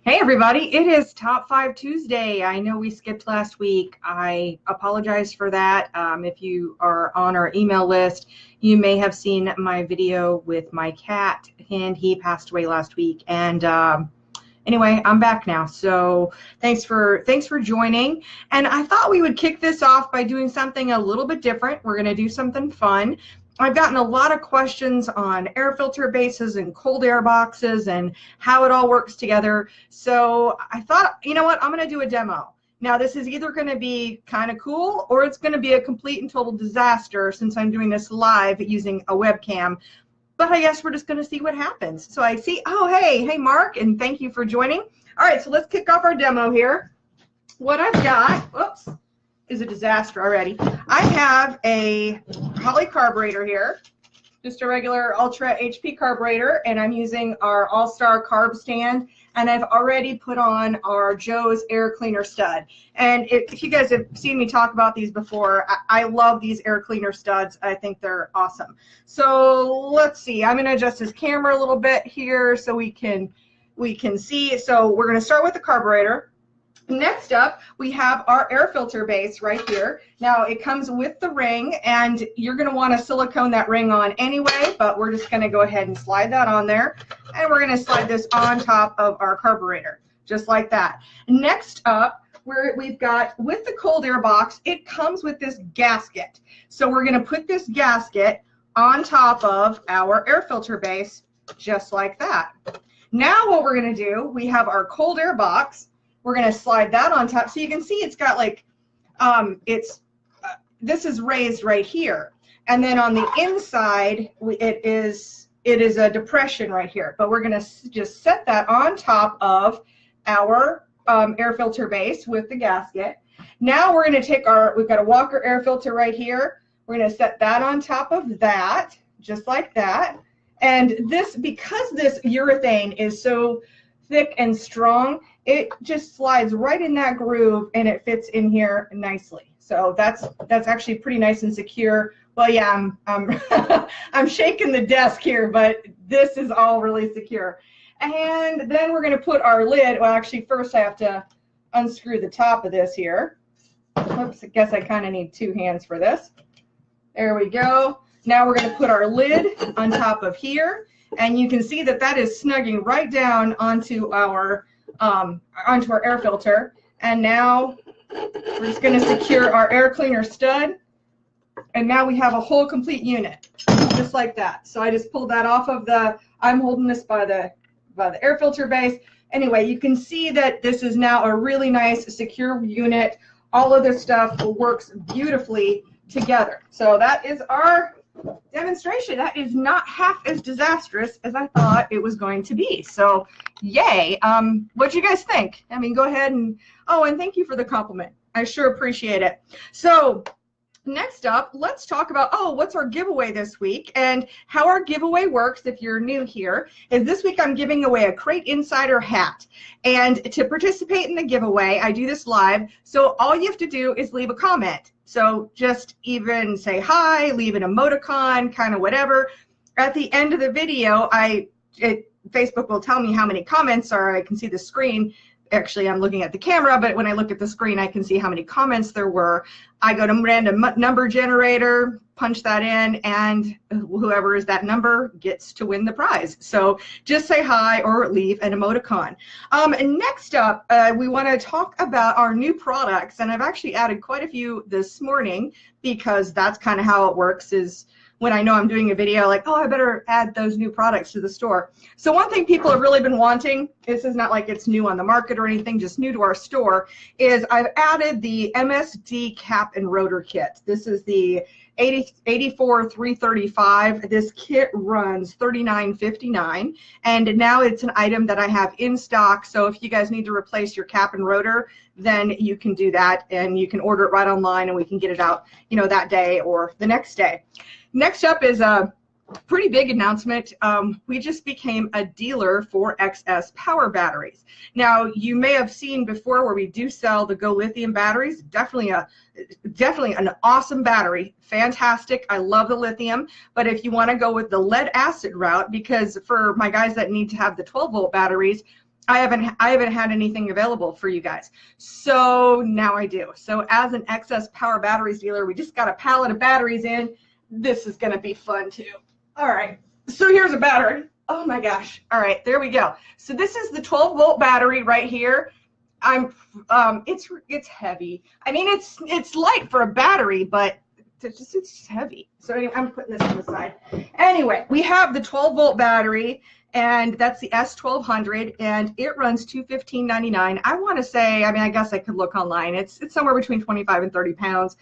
Hey everybody, it is Top 5 Tuesday. I know we skipped last week. I apologize for that. If you are on our email list, you may have seen my video with my cat, and he passed away last week. And anyway, I'm back now. So thanks for joining. And I thought we would kick this off by doing something a little bit different. We're going to do something fun. I've gotten a lot of questions on air filter bases and cold air boxes and how it all works together. So I thought, you know what, I'm going to do a demo. Now this is either going to be kind of cool or it's going to be a complete and total disaster since I'm doing this live using a webcam. But I guess we're just going to see what happens. So I see, oh, hey Mark, and thank you for joining. All right, so let's kick off our demo here. What I've got, whoops, is a disaster already. I have a Holley carburetor here, just a regular Ultra HP carburetor, and I'm using our All-Star carb stand, and I've already put on our Joe's air cleaner stud. And if you guys have seen me talk about these before, I love these air cleaner studs. I think they're awesome. So let's see, I'm gonna adjust this camera a little bit here so we can see. So we're gonna start with the carburetor. Next up, we have our air filter base right here. Now it comes with the ring, and you're going to want to silicone that ring on anyway, but we're just going to go ahead and slide that on there, and we're going to slide this on top of our carburetor, just like that. Next up, we've got, with the cold air box, it comes with this gasket. So we're going to put this gasket on top of our air filter base, just like that. Now what we're going to do, we have our cold air box. We're going to slide that on top. So you can see it's got like, this is raised right here. And then on the inside, it is a depression right here. But we're going to just set that on top of our air filter base with the gasket. Now we're going to take we've got a Walker air filter right here. We're going to set that on top of that, just like that. And this, because this urethane is so thick and strong, it just slides right in that groove and it fits in here nicely. So that's actually pretty nice and secure. Well, yeah, I'm I'm shaking the desk here, but this is all really secure. And then we're going to put our lid. Well, actually, first I have to unscrew the top of this here. Oops, I guess I kind of need two hands for this. There we go. Now we're going to put our lid on top of here, and you can see that that is snugging right down onto our air filter. And now we're just going to secure our air cleaner stud, and now we have a whole complete unit, just like that. So I just pulled that off of I'm holding this by the air filter base. Anyway, you can see that this is now a really nice secure unit. All of this stuff works beautifully together. So that is our demonstration. That is not half as disastrous as I thought it was going to be. So yay. What do you guys think? I mean, go ahead and, oh, and thank you for the compliment. I sure appreciate it. So next up, let's talk about, what's our giveaway this week? And how our giveaway works, if you're new here, is this week I'm giving away a Crate Insider hat. And to participate in the giveaway, I do this live. So all you have to do is leave a comment. So just even say hi, leave an emoticon, kind of whatever. At the end of the video, Facebook will tell me how many comments are. I can see the screen. Actually, I'm looking at the camera, but when I look at the screen, I can see how many comments there were. I go to random number generator, punch that in, and whoever is that number gets to win the prize. So just say hi or leave an emoticon. And next up, we want to talk about our new products, and I've actually added quite a few this morning because that's kind of how it works, is when I know I'm doing a video, like, I better add those new products to the store. So one thing people have really been wanting, this is not like it's new on the market or anything, just new to our store, is I've added the MSD cap and rotor kit. This is the 84,335. This kit runs $39.59, and now it's an item that I have in stock. So if you guys need to replace your cap and rotor, then you can do that, and you can order it right online, and we can get it out, that day or the next day. Next up is a pretty big announcement. We just became a dealer for XS power batteries. Now, you may have seen before where we do sell the Go lithium batteries. Definitely an awesome battery, fantastic. I love the lithium. But if you want to go with the lead acid route, because for my guys that need to have the 12-volt batteries, I haven't had anything available for you guys. So now I do. So as an excess power batteries dealer, we just got a pallet of batteries in. This is going to be fun too. All right. So here's a battery. Oh my gosh. All right, there we go. So this is the 12-volt battery right here. It's heavy. I mean, it's light for a battery, but it's heavy. So anyway, I'm putting this on the side. Anyway, we have the 12-volt battery, and that's the S1200, and it runs $215.99. I want to say, I mean, I guess I could look online. It's somewhere between 25 and 30 pounds.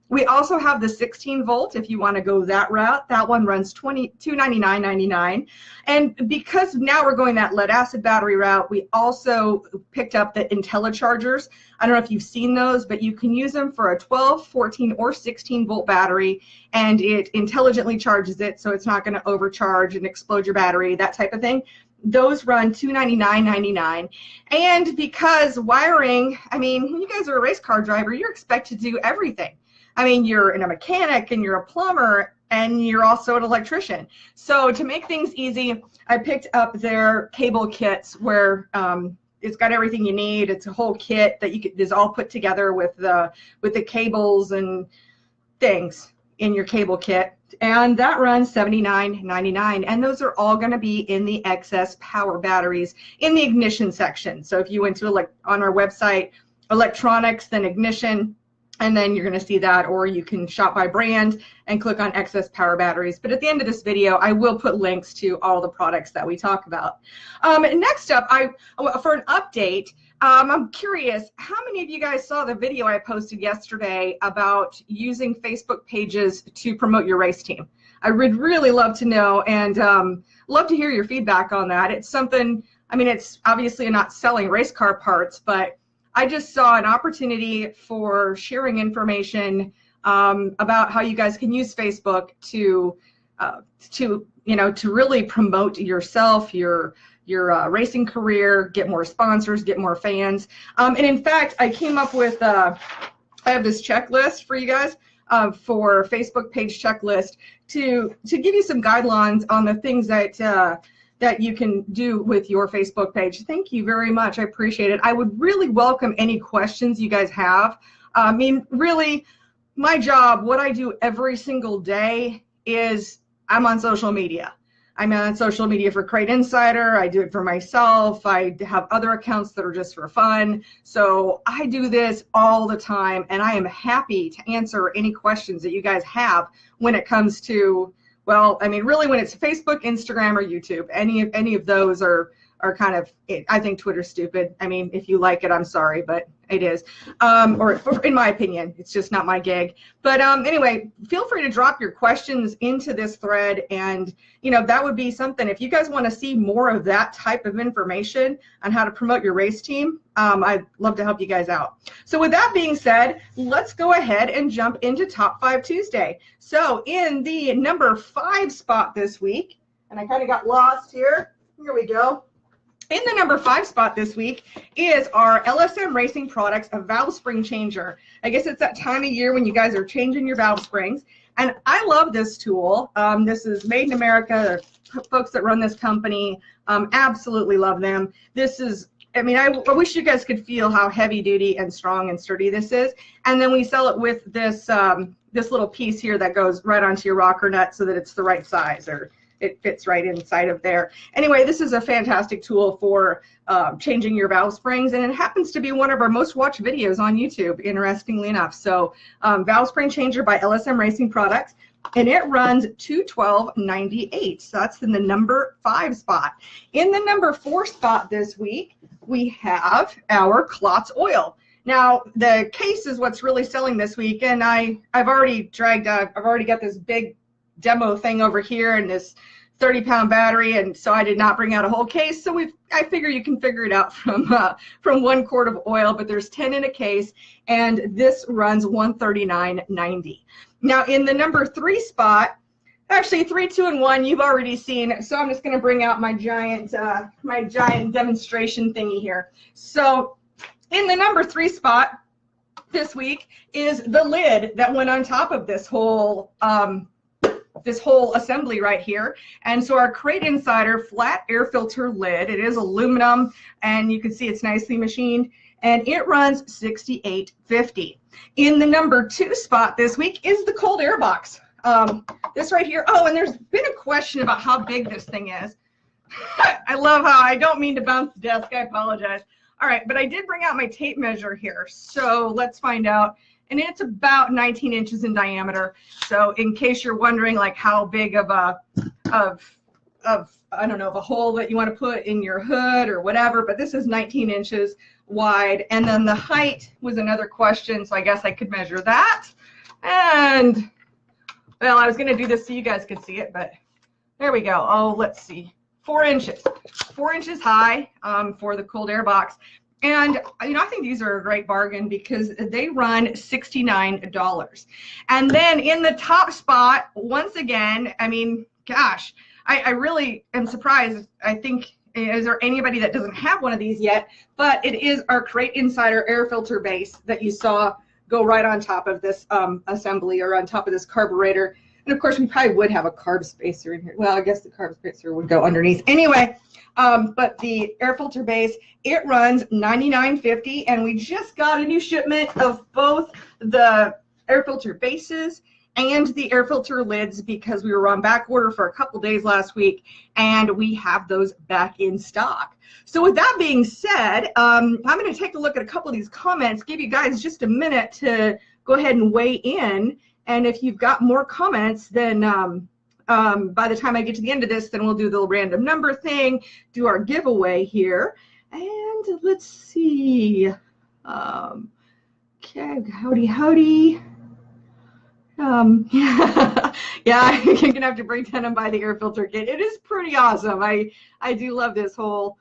We also have the 16-volt if you want to go that route. That one runs $299.99. And because now we're going that lead acid battery route, we also picked up the IntelliChargers. I don't know if you've seen those, but you can use them for a 12, 14, or 16-volt battery, and it intelligently charges it, so it's not going to overcharge and explode your battery, that type of thing. Those run $299.99. And because wiring, I mean, when you guys are a race car driver, you're expected to do everything. I mean, you're a mechanic and you're a plumber and you're also an electrician. So to make things easy, I picked up their cable kits where it's got everything you need. It's a whole kit that is all put together with the cables and things in your cable kit. And that runs $79.99. And those are all going to be in the excess power batteries in the ignition section. So if you went to on our website, electronics, then ignition, and then you're going to see that, or you can shop by brand and click on excess power batteries. But at the end of this video, I will put links to all the products that we talk about. Next up, for an update, I'm curious, how many of you guys saw the video I posted yesterday about using Facebook pages to promote your race team? I would really love to know, and love to hear your feedback on that. It's something, I mean, it's obviously not selling race car parts, but I just saw an opportunity for sharing information about how you guys can use Facebook to really promote yourself, your racing career, get more sponsors, get more fans. And in fact, I came up with I have this checklist for you guys for Facebook page checklist to give you some guidelines on the things that you can do with your Facebook page. Thank you very much. I appreciate it. I would really welcome any questions you guys have. I mean, really, my job, what I do every single day is I'm on social media. I'm on social media for CrateInsider. I do it for myself. I have other accounts that are just for fun. So I do this all the time, and I am happy to answer any questions that you guys have when it comes to, well, I mean, really, when it's Facebook, Instagram, or YouTube, any of those are kind of, I think Twitter's stupid. I mean, if you like it, I'm sorry, but it is. Or in my opinion, it's just not my gig. But anyway, feel free to drop your questions into this thread, and that would be something. If you guys want to see more of that type of information on how to promote your race team, I'd love to help you guys out. So with that being said, let's go ahead and jump into Top 5 Tuesday. So in the number 5 spot this week, and I kind of got lost here. Here we go. In the number 5 spot this week is our LSM Racing Products, a valve spring changer. I guess it's that time of year when you guys are changing your valve springs. And I love this tool. This is made in America. The folks that run this company absolutely love them. This is, I mean, I wish you guys could feel how heavy duty and strong and sturdy this is. And then we sell it with this, this little piece here that goes right onto your rocker nut so that it's the right size, or it fits right inside of there. Anyway, this is a fantastic tool for changing your valve springs, and it happens to be one of our most watched videos on YouTube, interestingly enough. So valve spring changer by LSM Racing Products, and it runs $212.98. So that's in the number 5 spot. In the number 4 spot this week, we have our Klotz oil. Now, the case is what's really selling this week, and I've already got this big demo thing over here and this 30-pound battery, and so I did not bring out a whole case. So I figure you can figure it out from 1 quart of oil, but there's 10 in a case, and this runs $139.90. Now in the number 3 spot, actually 3, 2, and 1 you've already seen, so I'm just going to bring out my giant demonstration thingy here. So in the number 3 spot this week is the lid that went on top of this whole this whole assembly right here. And so our Crate Insider flat air filter lid, it is aluminum, and you can see it's nicely machined, and it runs $68.50. In the number 2 spot this week is the cold air box. This right here. Oh, and there's been a question about how big this thing is. I love how I don't mean to bounce the desk. I apologize. All right, but I did bring out my tape measure here, so let's find out. And it's about 19 inches in diameter. So in case you're wondering, like, how big of a I don't know, of a hole that you want to put in your hood or whatever, but this is 19 inches wide. And then the height was another question, so I guess I could measure that. And well, I was going to do this so you guys could see it, but there we go. Oh, let's see. 4 inches. 4 inches high for the cold air box. And, you know, I think these are a great bargain because they run $69. And then in the top spot, once again, I mean, gosh, I really am surprised. I think, is there anybody that doesn't have one of these yet? But it is our Crate Insider air filter base that you saw go right on top of this assembly, or on top of this carburetor. And of course, we probably would have a carb spacer in here. Well, I guess the carb spacer would go underneath. Anyway, but the air filter base, it runs $99.50, and we just got a new shipment of both the air filter bases and the air filter lids because we were on back order for a couple days last week, and we have those back in stock. So with that being said, I'm going to take a look at a couple of these comments, give you guys just a minute to go ahead and weigh in. And if you've got more comments, then by the time I get to the end of this, then we'll do the random number thing, do our giveaway here. And let's see. Okay, howdy. Yeah, you're going to have to break down and buy the air filter kit. It is pretty awesome. I do love this whole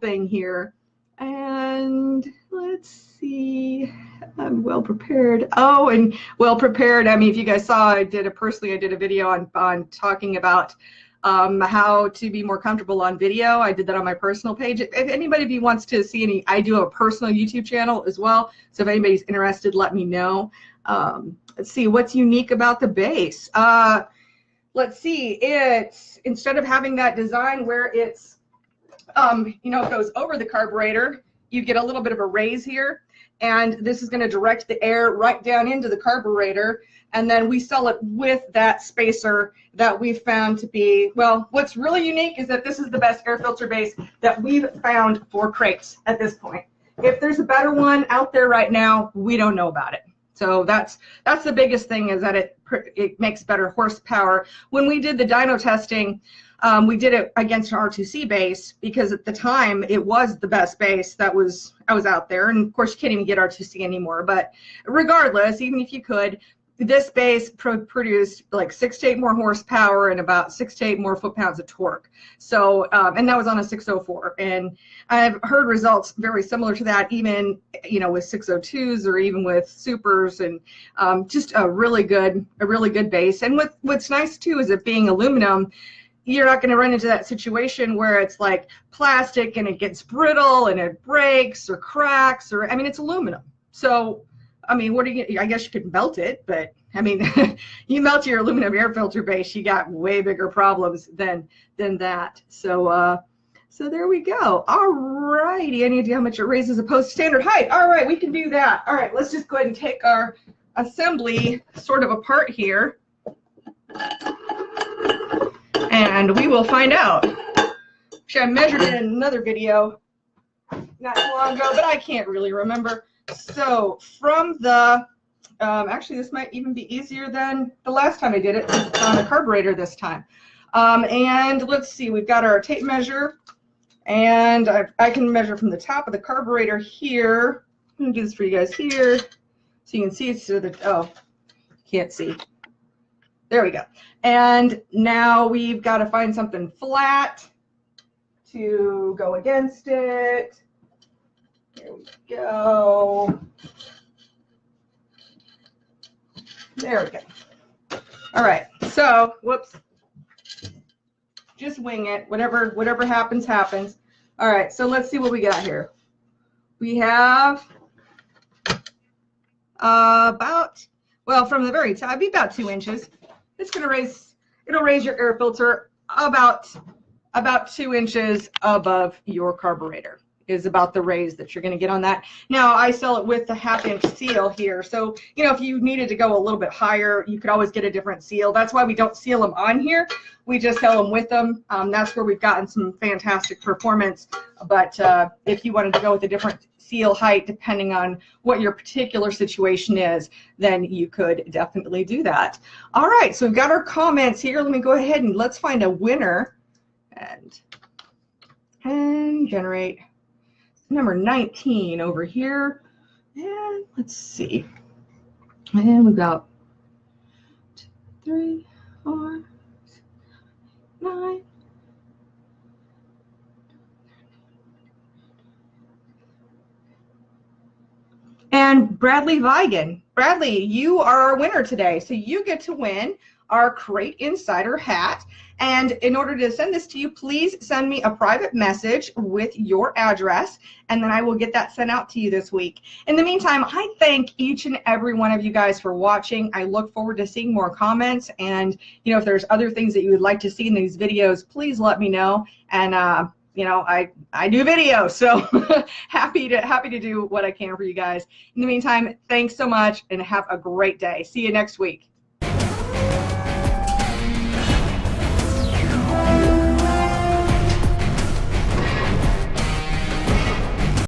thing here. And let's see. I'm well prepared. Oh, and well prepared. I mean, if you guys saw, I did a video on talking about how to be more comfortable on video. I did that on my personal page. If anybody of you wants to see any, I do have a personal YouTube channel as well. So if anybody's interested, let me know. Let's see what's unique about the base. Let's see. It's, instead of having that design where it's you know, it goes over the carburetor, you get a little bit of a raise here, and this is going to direct the air right down into the carburetor, and then we sell it with that spacer that we've found to be, well, what's really unique is that this is the best air filter base that we've found for crates at this point. If there's a better one out there right now, we don't know about it. So that's the biggest thing, is that it makes better horsepower. When we did the dyno testing, we did it against an R2C base because at the time it was the best base that was out there. And of course you can't even get R2C anymore. But regardless, even if you could, this base produced like 6 to 8 more horsepower and about 6 to 8 more foot-pounds of torque. So, and that was on a 604. And I've heard results very similar to that, even, you know, with 602s or even with supers, and just a really good base. And what's nice too is it being aluminum, you're not going to run into that situation where it's like plastic and it gets brittle and it breaks or cracks, or, I mean, it's aluminum. So, I mean, what are you, I guess you could melt it, but I mean, you melt your aluminum air filter base, you got way bigger problems than that. So, so there we go. All righty. Any idea how much it raises opposed to standard height? All right, we can do that. All right, let's just go ahead and take our assembly sort of apart here, and we will find out. Actually, I measured it in another video not too long ago, but I can't really remember. So from the, actually this might even be easier than the last time I did it. It's on a carburetor this time. And let's see, we've got our tape measure, and I can measure from the top of the carburetor here. I'm going to do this for you guys here so you can see it's to the, oh, can't see. There we go. And now we've got to find something flat to go against it. There we go. There we go. All right. So, whoops. Just wing it. Whatever happens, happens. All right. So let's see what we got here. We have about, well, from the very top, be about 2 inches. It's going to raise it'll raise your air filter about 2 inches above your carburetor is about the raise that you're going to get on that. Now, I sell it with the 1/2 inch seal here. So, you know, if you needed to go a little bit higher, you could always get a different seal. That's why we don't seal them on here. We just sell them with them. That's where we've gotten some fantastic performance. But if you wanted to go with a different seal height, depending on what your particular situation is, then you could definitely do that. All right, so we've got our comments here. Let me go ahead and let's find a winner and generate number 19 over here. And let's see. And we've got 2, 3, 4, 9. And Bradley Vigan. Bradley, you are our winner today. So you get to win our Crate Insider hat. And in order to send this to you, please send me a private message with your address, and then I will get that sent out to you this week. In the meantime, I thank each and every one of you guys for watching. I look forward to seeing more comments, and you know, if there's other things that you would like to see in these videos, please let me know. And you know, I do videos, so happy to do what I can for you guys. In the meantime, thanks so much and have a great day. See you next week.